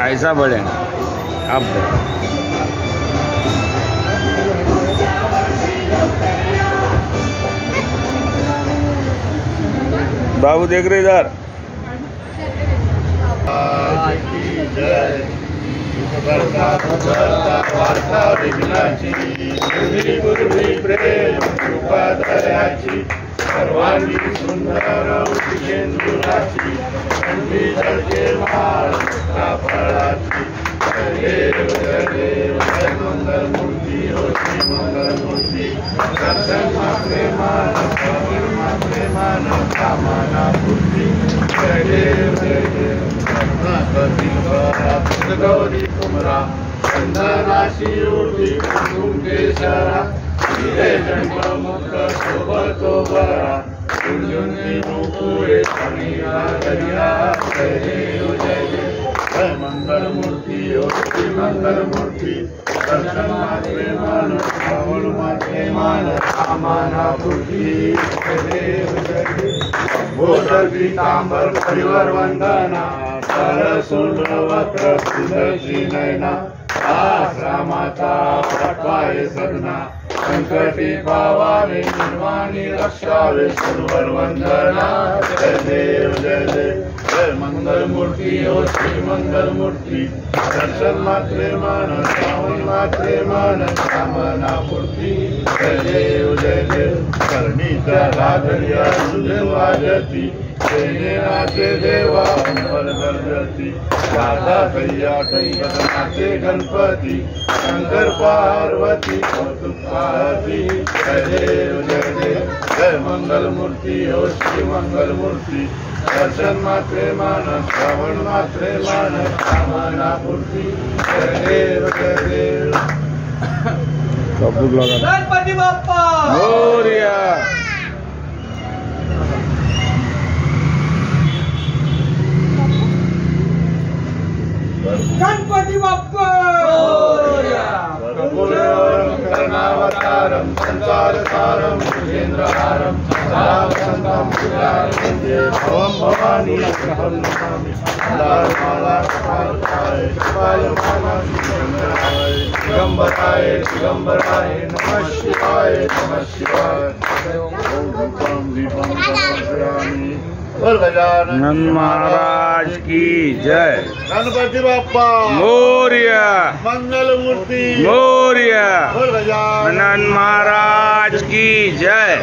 ऐसा बढ़ेगा अब। बाबू देख रहे इधर। सर्वांगी सुंदर उदिकेंदुराची कंठी जळके माळ फळाची देव देव जय मंगल मूर्ती हो श्री मंगल मूर्ती दर्शन प्रेमान प्रेमान कामना पूर्ती जय देव गौरी कुमरा चंदनाशी उठी कुंकेशरा हिरे जंग मुख शोभतो बरा कुंजुनी मुकुरे शनिया दरिया जय देव जय देव जय मंगल मूर्ति हो श्री मंगल मूर्ति दर्शन मात्रे मान श्रावण मात्रे मान कामना पूर्ति जय देव जय देव भोजर पीतांबर परिवर वंदना कर सुंदर वक्र सुंदर नयना आश्रमाचा पाय सदना संकटी पावावे निर्वाणी रक्षावे सुरवर वंदना जय देव जय देव जय मंगल मूर्ति हो श्री मंगल मूर्ति दर्शन मात्रे मान श्रावण मात्रे मान कामना पूर्ति जय देव जय देव करणीचा राधर्या सुदेव वाजती नाचे देवा अंबर गर्जती राधा कैया कैवदनाचे गणपती शंकर पार्वती कौतुक पाहती जय देव जय देव जय मंगल मूर्ति हो श्री मंगल मूर्ति दर्शन मात्रे मान श्रावण मात्रे मान कामना पूर्ति जय देव जय देव गणपति बाप्पा मोरया। गणपति बाप्पा कर्णावतारम संसार सारम सुरेंद्रहारम सदा वसंतम ओम भवानी अग्रहं नमामि लाल माला कपालकाय कपालमाला दिगंबराय दिगंबराय नमः शिवाय नमः शिवाय ओम रूपम दीपम समर्पयामि। गजानन महाराज की जय। गणपति बाप्पा मोरया। मंगल मूर्ति मोरया। गजानन महाराज की जय।